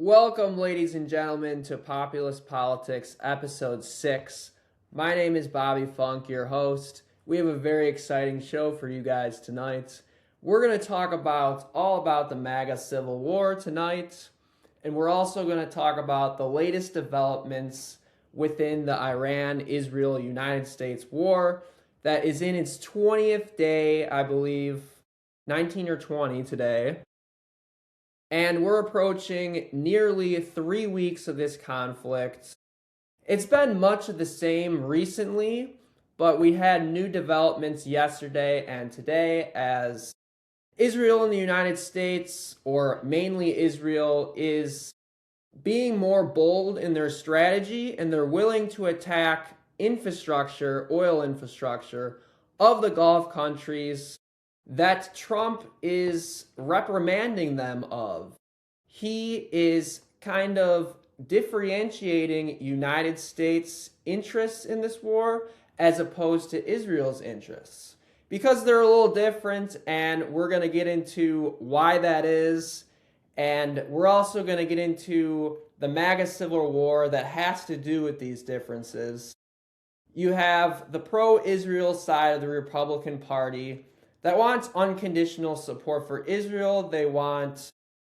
Welcome, ladies and gentlemen, to Populist Politics, Episode 6. My name is Bobby Funk, your host. We have a very exciting show for you guys tonight. We're going to talk all about the MAGA Civil War tonight, and we're also going to talk about the latest developments within the Iran-Israel-United States war that is in its 20th day, I believe, 19 or 20 today. And we're approaching nearly 3 weeks of this conflict. It's been much of the same recently, but we had new developments yesterday and today as Israel and the United States, or mainly Israel, is being more bold in their strategy, and they're willing to attack oil infrastructure of the Gulf countries that Trump is reprimanding them of. He is kind of differentiating United States interests in this war as opposed to Israel's interests, because they're a little different, and we're going to get into why that is, and we're also going to get into the MAGA Civil War that has to do with these differences. You have the pro-Israel side of the Republican Party that wants unconditional support for Israel. They want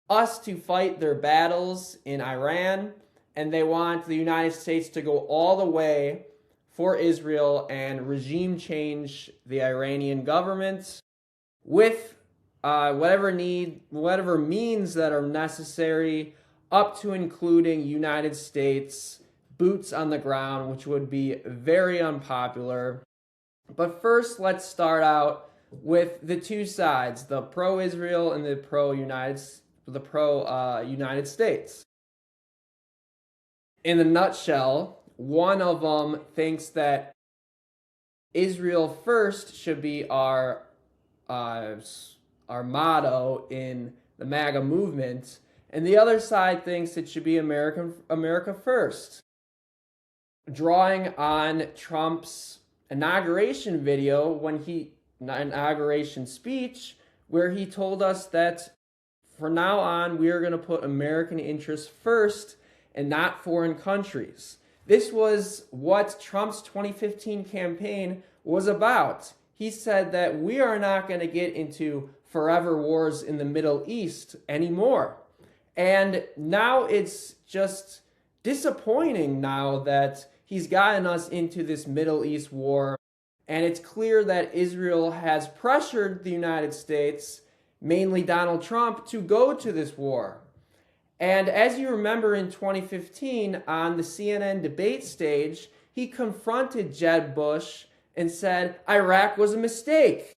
us to fight their battles in Iran, and they want the United States to go all the way for Israel and regime change the Iranian government with whatever means that are necessary, up to including United States boots on the ground, which would be very unpopular. But first, let's start out with the two sides, the pro-Israel and the pro-United States. In a nutshell, one of them thinks that Israel first should be our motto in the MAGA movement, and the other side thinks it should be America first, drawing on Trump's inauguration speech, where he told us that from now on we are going to put American interests first and not foreign countries. This was what Trump's 2015 campaign was about. He said that we are not going to get into forever wars in the Middle East anymore. And now it's just disappointing now that he's gotten us into this Middle East war. And it's clear that Israel has pressured the United States, mainly Donald Trump, to go to this war. And as you remember, in 2015, on the CNN debate stage, he confronted Jeb Bush and said Iraq was a mistake.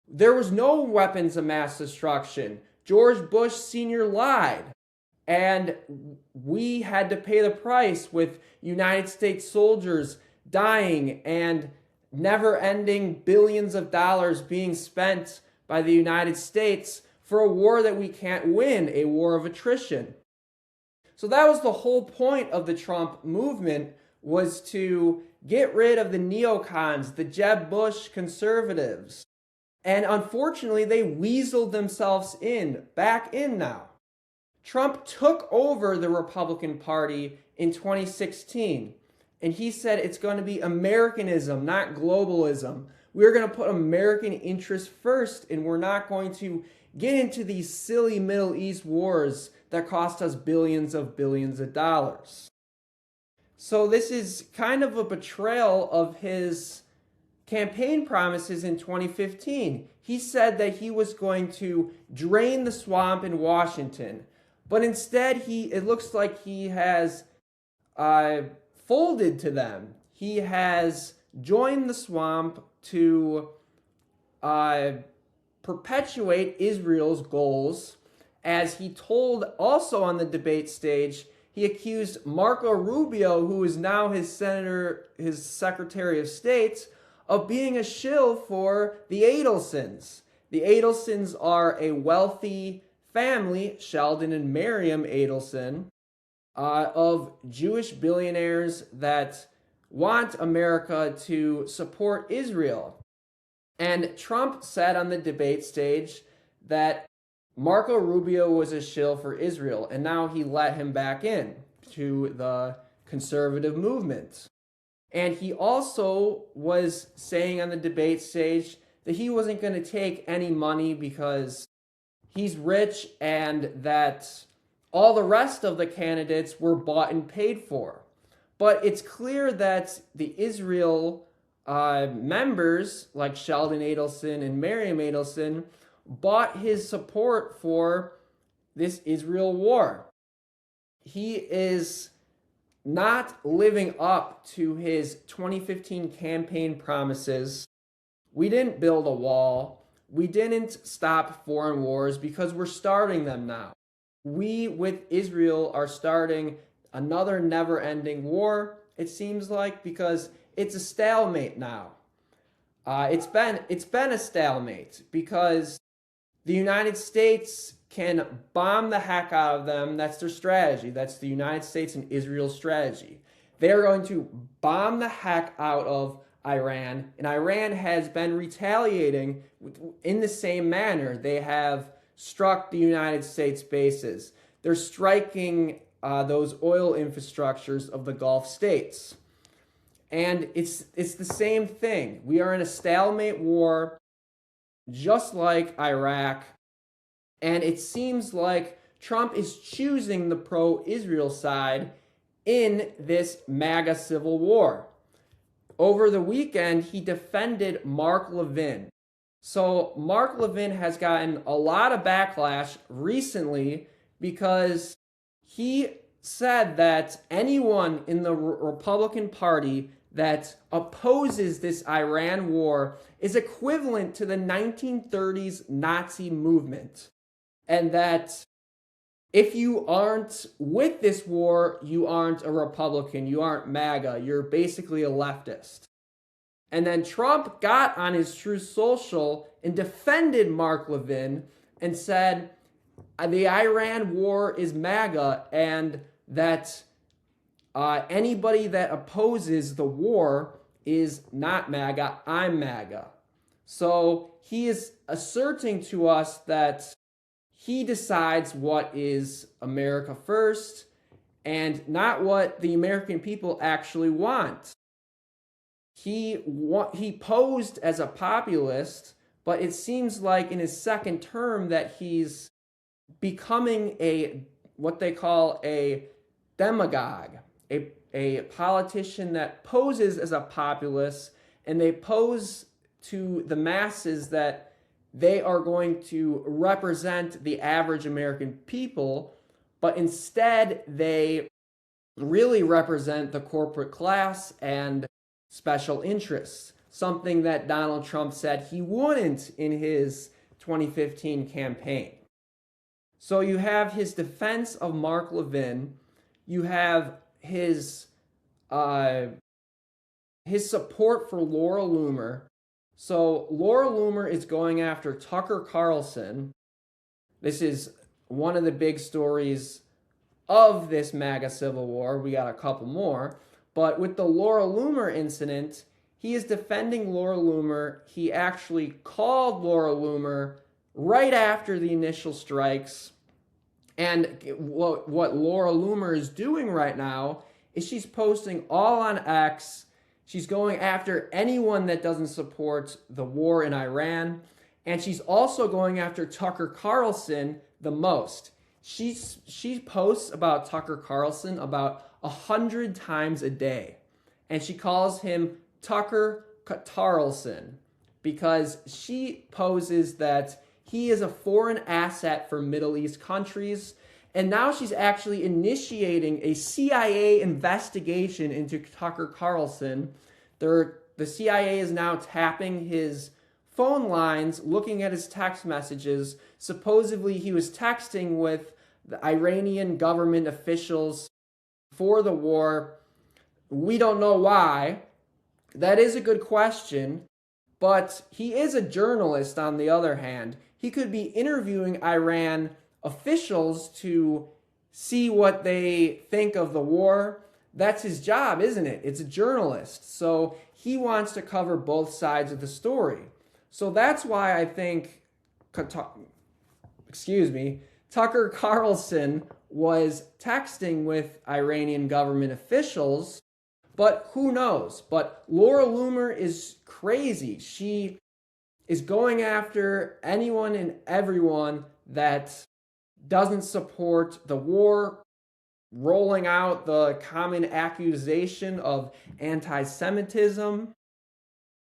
There was no weapons of mass destruction. George Bush Sr. lied. And we had to pay the price with United States soldiers dying and never-ending billions of dollars being spent by the United States for a war that we can't win, a war of attrition. So that was the whole point of the Trump movement, was to get rid of the neocons, the Jeb Bush conservatives. And unfortunately, they weaseled themselves back in now. Trump took over the Republican Party in 2016. And he said it's going to be Americanism, not globalism. We're going to put American interests first, and we're not going to get into these silly Middle East wars that cost us billions of dollars. So this is kind of a betrayal of his campaign promises in 2015. He said that he was going to drain the swamp in Washington, but instead it looks like he has folded to them. He has joined the swamp to perpetuate Israel's goals, as he told also on the debate stage. He accused Marco Rubio, who is now his Secretary of State, of being a shill for the Adelsons. The Adelsons are a wealthy family, Sheldon and Miriam Adelson, of Jewish billionaires that want America to support Israel. And Trump said on the debate stage that Marco Rubio was a shill for Isreal, and now he let him back in to the conservative movement. And he also was saying on the debate stage that he wasn't going to take any money because he's rich and that all the rest of the candidates were bought and paid for. But it's clear that the Isreal members, like Sheldon Adelson and Miriam Adelson, bought his support for this Isreal war. He is not living up to his 2015 campaign promises. We didn't build a wall. We didn't stop foreign wars because we're starting them now. We, with Isreal, are starting another never-ending war, it seems like, because it's a stalemate now. It's been a stalemate because the United States can bomb the heck out of them. That's their strategy. That's the United States and Israel's strategy. They're going to bomb the heck out of Iran, and Iran has been retaliating in the same manner. They have struck the United States bases. They're striking those oil infrastructures of the Gulf states. And it's the same thing. We are in a stalemate war, just like Iraq. And it seems like Trump is choosing the pro-Israel side in this MAGA civil war. Over the weekend, he defended Mark Levin. So Mark Levin has gotten a lot of backlash recently because he said that anyone in the Republican Party that opposes this Iran war is equivalent to the 1930s Nazi movement. And that if you aren't with this war, you aren't a Republican, you aren't MAGA, you're basically a leftist. And then Trump got on his Truth Social and defended Mark Levin and said the Iran war is MAGA and that anybody that opposes the war is not MAGA, I'm MAGA. So he is asserting to us that he decides what is America first and not what the American people actually want. He posed as a populist, but it seems like in his second term that he's becoming what they call a demagogue, a politician that poses as a populist, and they pose to the masses that they are going to represent the average American people, but instead they really represent the corporate class and special interests, something that Donald Trump said he wouldn't in his 2015 campaign. So you have his defense of Mark Levin, you have his support for Laura Loomer. So Laura Loomer is going after Tucker Carlson. This is one of the big stories of this MAGA civil war. We got a couple more. But with the Laura Loomer incident, he is defending Laura Loomer. He actually called Laura Loomer right after the initial strikes. And what Laura Loomer is doing right now is she's posting all on X. She's going after anyone that doesn't support the war in Iran. And she's also going after Tucker Carlson the most. She posts about Tucker Carlson about 100 times a day. And she calls him Tucker Carlson because she poses that he is a foreign asset for Middle East countries. And now she's actually initiating a CIA investigation into Tucker Carlson. The CIA is now tapping his phone lines, looking at his text messages. Supposedly he was texting with the Iranian government officials for the war. We don't know why. That is a good question. But he is a journalist on the other hand. He could be interviewing Iran officials to see what they think of the war. That's his job, isn't it? It's a journalist. So he wants to cover both sides of the story. So that's why I think Tucker Carlson was texting with Iranian government officials, but who knows? But Laura Loomer is crazy. She is going after anyone and everyone that doesn't support the war, rolling out the common accusation of anti-Semitism.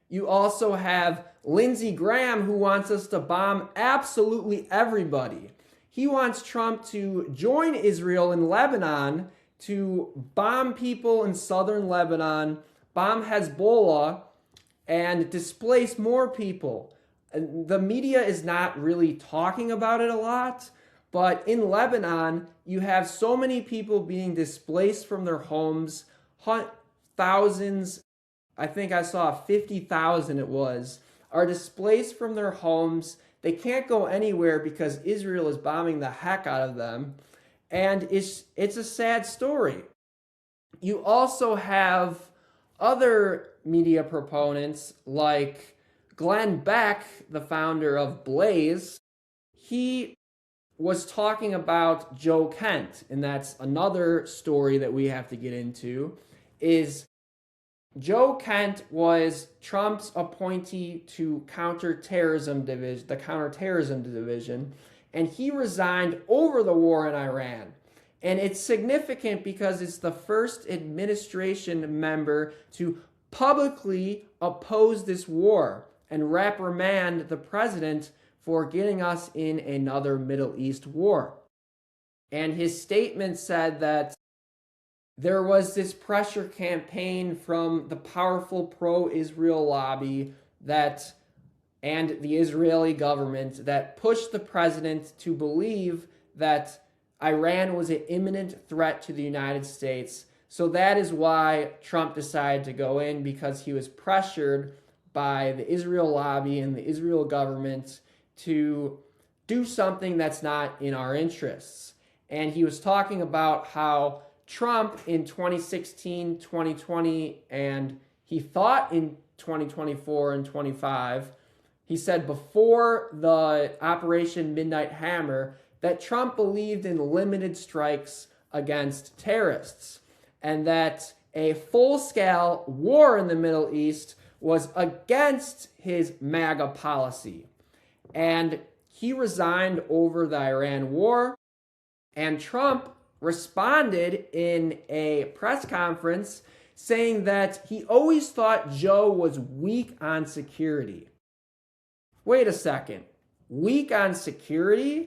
You also have Lindsey Graham, who wants us to bomb absolutely everybody. He wants Trump to join Israel and Lebanon to bomb people in southern Lebanon, bomb Hezbollah, and displace more people. The media is not really talking about it a lot, but in Lebanon, you have so many people being displaced from their homes, thousands, I think I saw 50,000 it was, are displaced from their homes. They can't go anywhere because Israel is bombing the heck out of them. And it's a sad story. You also have other media proponents like Glenn Beck, the founder of Blaze. He was talking about Joe Kent, and that's another story that we have to get into, is Joe Kent was Trump's appointee to the counterterrorism division, and he resigned over the war in Iran. And it's significant because it's the first administration member to publicly oppose this war and reprimand the president for getting us in another Middle East war. And his statement said that there was this pressure campaign from the powerful pro-Israel lobby and the Israeli government that pushed the president to believe that Iran was an imminent threat to the United States. So that is why Trump decided to go in, because he was pressured by the Israel lobby and the Israel government to do something that's not in our interests. And he was talking about how Trump in 2016, 2020, and he thought in 2024 and 25, he said before the Operation Midnight Hammer that Trump believed in limited strikes against terrorists and that a full-scale war in the Middle East was against his MAGA policy. And he resigned over the Iran war, and Trump responded in a press conference saying that he always thought Joe was weak on security. Wait a second. Weak on security?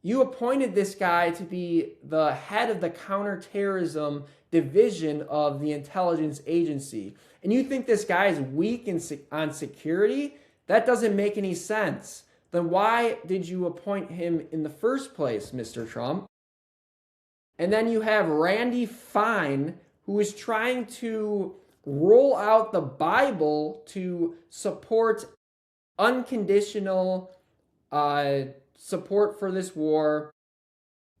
You appointed this guy to be the head of the counterterrorism division of the intelligence agency, and you think this guy is weak on security? That doesn't make any sense. Then why did you appoint him in the first place, Mr. Trump? And then you have Randy Fine, who is trying to roll out the Bible to support unconditional support for this war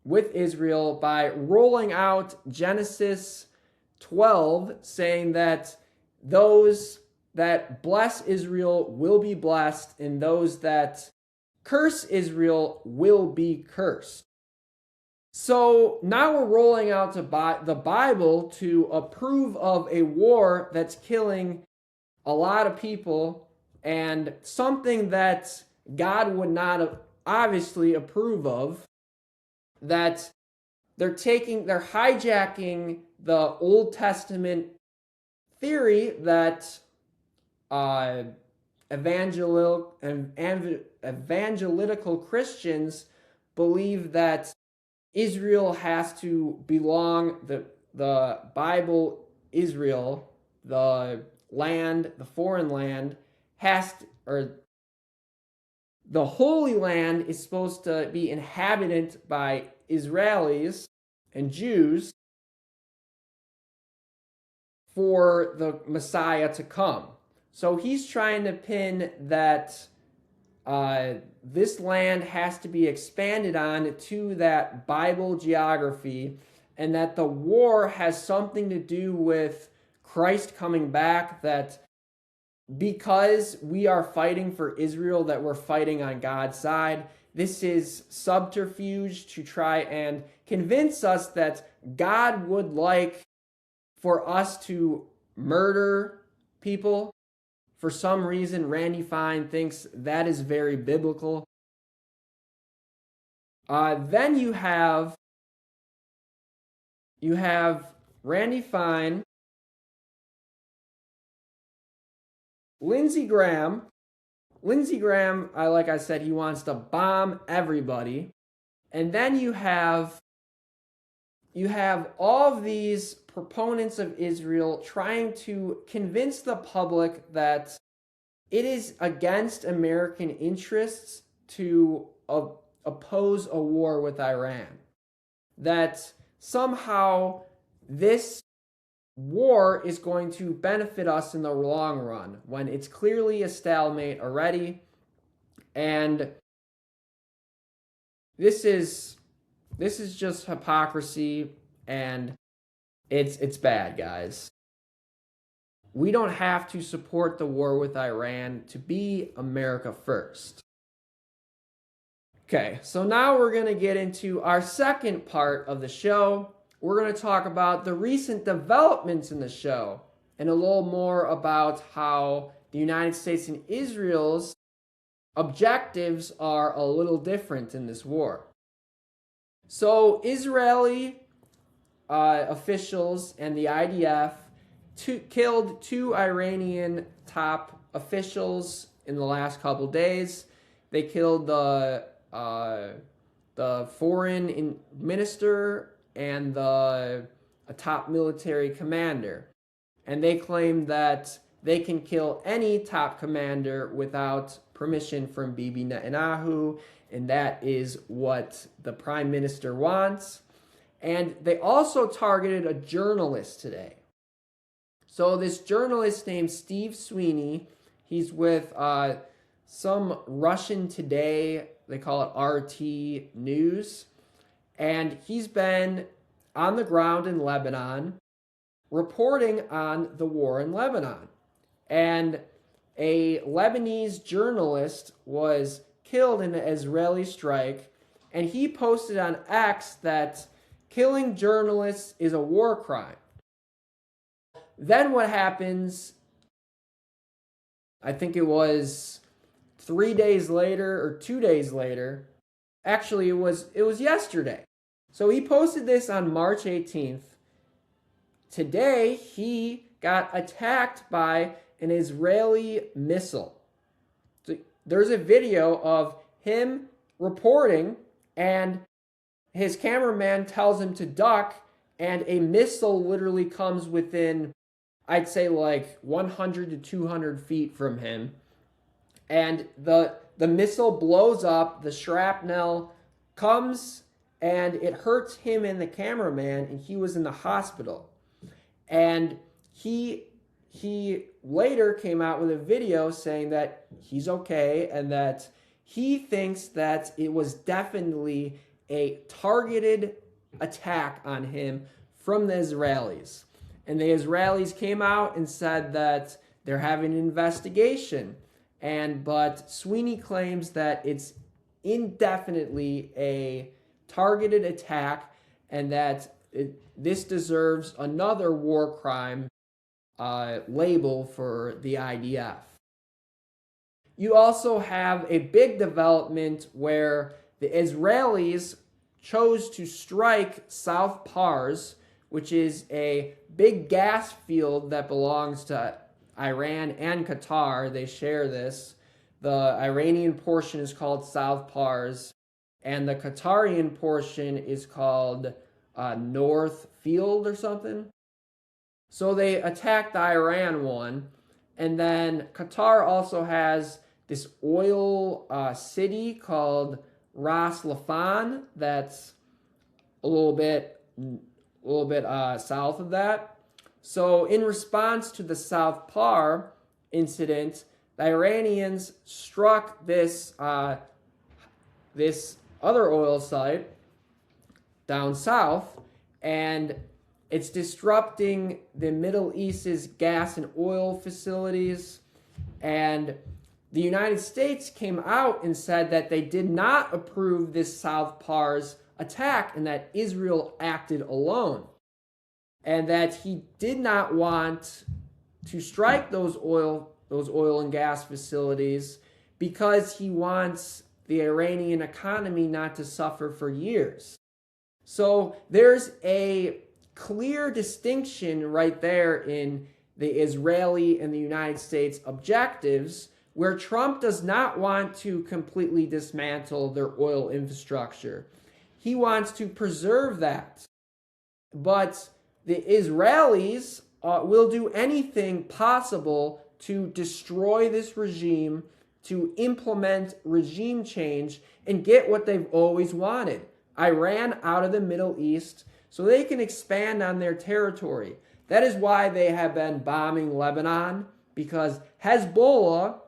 with Israel by rolling out Genesis 12, saying that those that bless Israel will be blessed, and those that curse Israel will be cursed. So now we're rolling out the Bible to approve of a war that's killing a lot of people, and something that God would not obviously approve of, that they're hijacking the Old Testament theory that evangelical Christians believe that Israel has to belong, the Bible, Israel, the land, the foreign land, the Holy Land is supposed to be inhabited by Israelis and Jews for the Messiah to come. So he's trying to pin that this land has to be expanded on to that Bible geography, and that the war has something to do with Christ coming back, that because we are fighting for Israel, that we're fighting on God's side. this is subterfuge to try and convince us that God would like for us to murder people. For some reason, Randy Fine thinks that is very biblical. Then you have Randy Fine, Lindsey Graham. Lindsey Graham, like I said, he wants to bomb everybody. And then you have all of these proponents of Israel trying to convince the public that it is against American interests to oppose a war with Iran. That somehow this war is going to benefit us in the long run, when it's clearly a stalemate already. And this is just hypocrisy, and it's bad, guys. We don't have to support the war with Iran to be America first. Okay, so now we're going to get into our second part of the show. We're going to talk about the recent developments in the show and a little more about how the United States and Israel's objectives are a little different in this war. So Israeli officials and the IDF killed 2 Iranian top officials in the last couple days. They killed the foreign minister and a top military commander. And they claim that they can kill any top commander without permission from Bibi Netanyahu, and that is what the prime minister wants. And they also targeted a journalist today. So this journalist named Steve Sweeney, he's with some Russian Today, they call it RT News, and he's been on the ground in Lebanon reporting on the war in Lebanon. And a Lebanese journalist was killed in an Israeli strike, and he posted on X that killing journalists is a war crime. Then what happens, I think it was 3 days later or 2 days later, actually it was yesterday. So he posted this on March 18th. Today he got attacked by an Israeli missile. So there's a video of him reporting, and his cameraman tells him to duck, and a missile literally comes within, I'd say, like 100 to 200 feet from him. And the missile blows up, the shrapnel comes, and it hurts him and the cameraman, and he was in the hospital. And he later came out with a video saying that he's okay, and that he thinks that it was definitely a targeted attack on him from the Israelis. And the Israelis came out and said that they're having an investigation. But Sweeney claims that it's indefinitely a targeted attack, and that this deserves another war crime label for the IDF. You also have a big development where the Israelis chose to strike South Pars, which is a big gas field that belongs to Iran and Qatar. They share this. The Iranian portion is called South Pars, and the Qatarian portion is called North Field or something. So they attacked the Iran one, and then Qatar also has this oil city called Ras Laffan that's a little bit south of that. So in response to the South Par incident, the Iranians struck this other oil site down south, and it's disrupting the Middle East's gas and oil facilities. And the United States came out and said that they did not approve this South Pars attack and that Israel acted alone, and that he did not want to strike those oil and gas facilities because he wants the Iranian economy not to suffer for years. So there's a clear distinction right there in the Israeli and the United States objectives, where Trump does not want to completely dismantle their oil infrastructure. He wants to preserve that. But the Israelis will do anything possible to destroy this regime, to implement regime change, and get what they've always wanted: Iran out of the Middle East, so they can expand on their territory. That is why they have been bombing Lebanon, because Hezbollah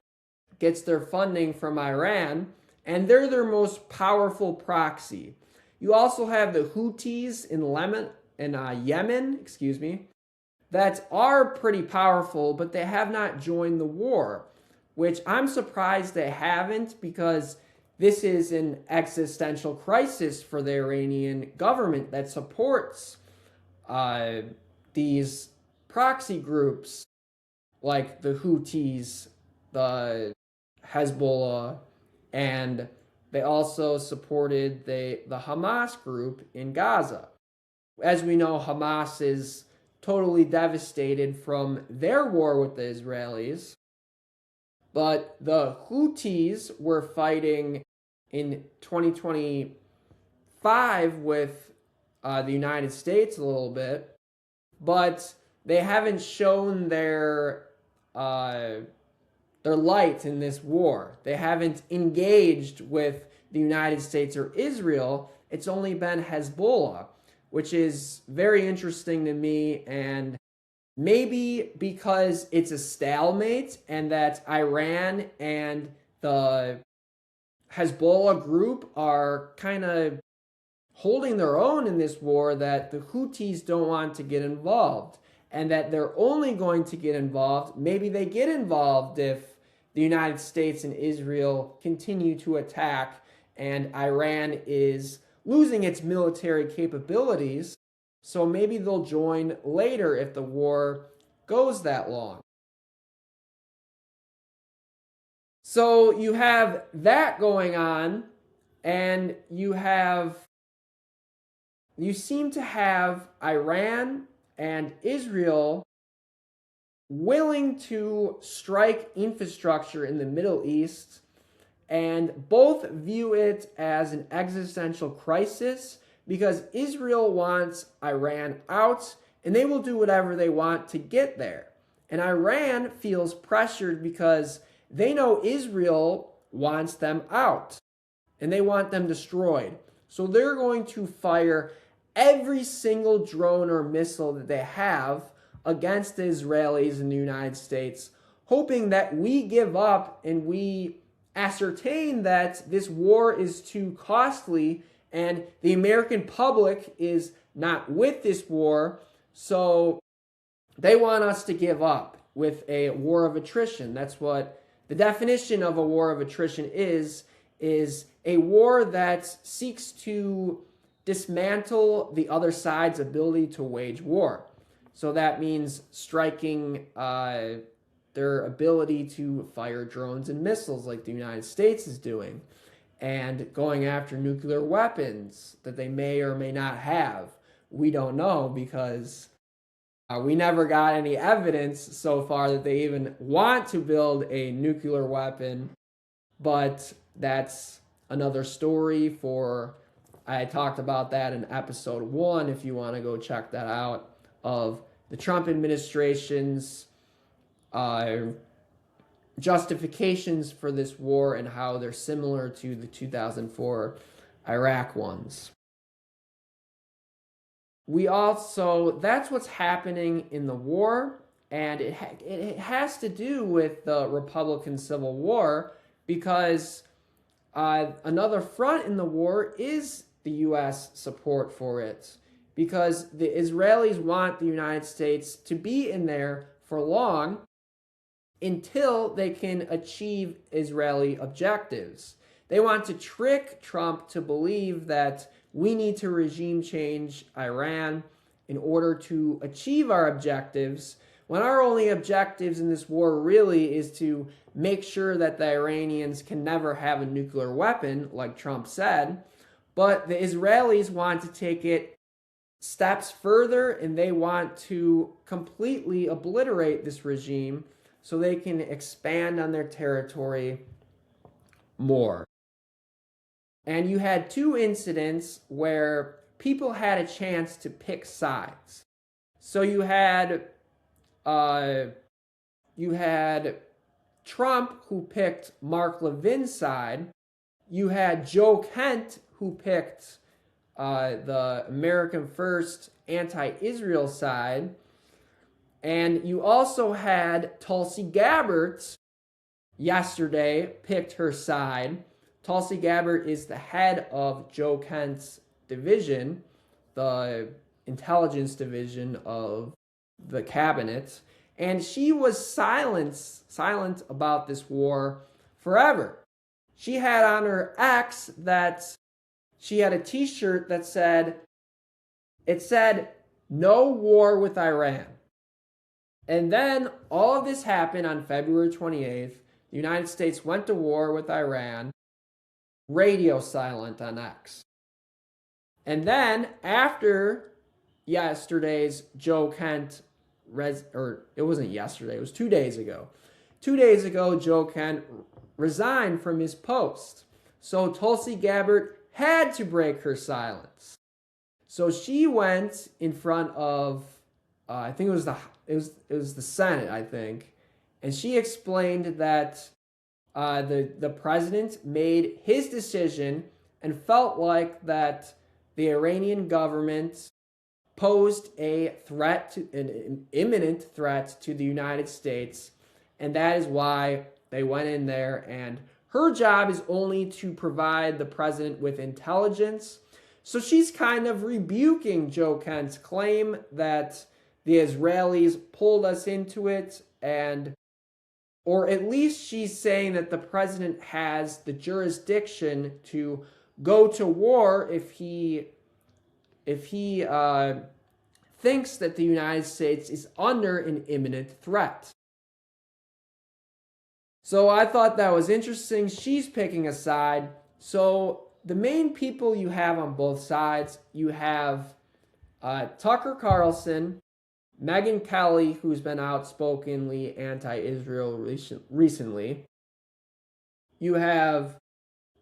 gets their funding from Iran, and they're their most powerful proxy. You also have the Houthis in Yemen, that are pretty powerful, but they have not joined the war, which I'm surprised they haven't, because this is an existential crisis for the Iranian government that supports these proxy groups like the Houthis, the Hezbollah, and they also supported the Hamas group in Gaza. As we know, Hamas is totally devastated from their war with the Israelis, but the Houthis were fighting in 2025 with the United States a little bit, but they haven't shown their light in this war. They haven't engaged with the United States or Israel. It's only been Hezbollah, which is very interesting to me, and maybe because it's a stalemate and that Iran and the Hezbollah group are kind of holding their own in this war, that the Houthis don't want to get involved, and that they're only going to get involved, maybe they get involved if the United States and Israel continue to attack and Iran is losing its military capabilities. So maybe they'll join later if the war goes that long. So you have that going on, and you seem to have Iran and Israel willing to strike infrastructure in the Middle East, and both view it as an existential crisis because Israel wants Iran out, and they will do whatever they want to get there. And Iran feels pressured because they know Israel wants them out, and they want them destroyed. So they're going to fire every single drone or missile that they have against the Israelis and the United States, hoping that we give up and we ascertain that this war is too costly and the American public is not with this war, so they want us to give up with a war of attrition. That's what the definition of a war of attrition is a war that seeks to dismantle the other side's ability to wage war. So that means striking their ability to fire drones and missiles like the United States is doing, and going after nuclear weapons that they may or may not have. We don't know, because we never got any evidence so far that they even want to build a nuclear weapon, but that's another story I talked about that in episode 1 if you want to go check that out, of the Trump administration's justifications for this war and how they're similar to the 2004 Iraq ones. That's what's happening in the war, and it has to do with the Republican Civil War, because another front in the war is the U.S. support for it, because the Israelis want the United States to be in there for long, until they can achieve Israeli objectives. They want to trick Trump to believe that we need to regime change Iran in order to achieve our objectives, when our only objectives in this war really is to make sure that the Iranians can never have a nuclear weapon, like Trump said. But the Israelis want to take it steps further, and they want to completely obliterate this regime so they can expand on their territory more. And you had two incidents where people had a chance to pick sides. So you had Trump, who picked Mark Levin's side. You had Joe Kent, who picked the American First anti-Israel side. And you also had Tulsi Gabbard yesterday picked her side. Tulsi Gabbard is the head of Joe Kent's division, the intelligence division of the cabinet. And she was silent about this war forever. She had on her X that she had a t-shirt that said, "No war with Iran." And then all of this happened on February 28th. The United States went to war with Iran. Radio silent on X. And then after yesterday's Joe Kent, it wasn't yesterday, it was 2 days ago. 2 days ago, Joe Kent resigned from his post. So Tulsi Gabbard had to break her silence. So she went in front of, I think it was the Senate, I think, and she explained that the president made his decision and felt like that the Iranian government posed an imminent threat to the United States, and that is why they went in there, and her job is only to provide the president with intelligence. So she's kind of rebuking Joe Kent's claim that the Israelis pulled us into it, or at least she's saying that the president has the jurisdiction to go to war if he thinks that the United States is under an imminent threat. So I thought that was interesting. She's picking a side. So the main people you have on both sides, you have Tucker Carlson, Megyn Kelly, who's been outspokenly anti-Israel recently. You have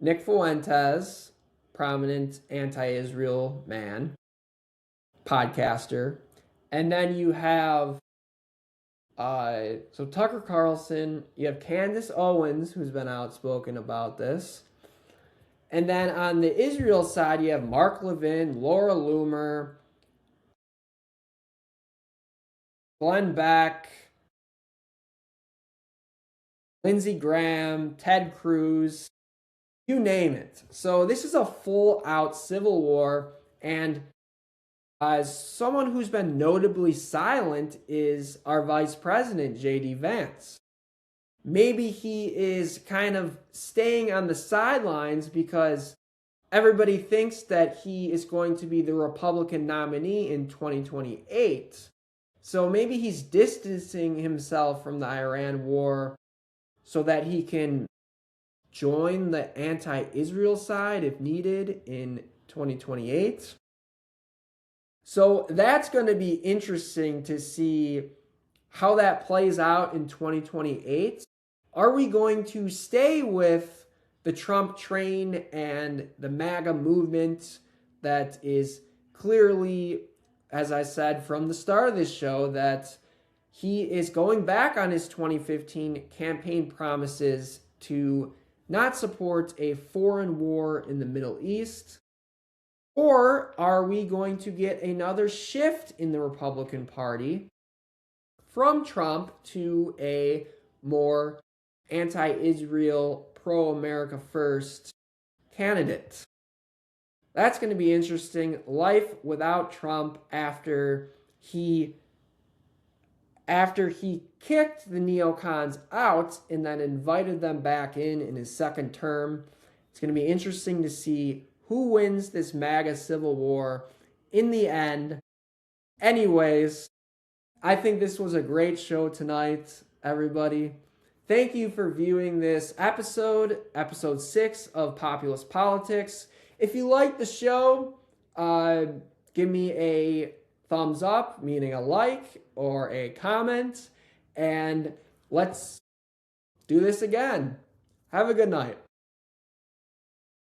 Nick Fuentes, prominent anti-Israel man, podcaster. And then you have, so Tucker Carlson, you have Candace Owens, who's been outspoken about this. And then on the Israel side, you have Mark Levin, Laura Loomer, Glenn Beck, Lindsey Graham, Ted Cruz, you name it. So this is a full-out civil war, and as someone who's been notably silent is our Vice President, J.D. Vance. Maybe he is kind of staying on the sidelines because everybody thinks that he is going to be the Republican nominee in 2028. So maybe he's distancing himself from the Iran war so that he can join the anti-Israel side if needed in 2028. So that's going to be interesting to see how that plays out in 2028. Are we going to stay with the Trump train and the MAGA movement that is clearly, as I said from the start of this show, that he is going back on his 2015 campaign promises to not support a foreign war in the Middle East? Or are we going to get another shift in the Republican Party from Trump to a more anti-Israel, pro-America first candidate? That's going to be interesting. Life without Trump after he after he kicked the neocons out and then invited them back in his second term. It's going to be interesting to see who wins this MAGA civil war in the end. Anyways, I think this was a great show tonight, everybody. Thank you for viewing this episode 6 of Populist Politics. If you like the show, give me a thumbs up, meaning a like, or a comment, and let's do this again. Have a good night.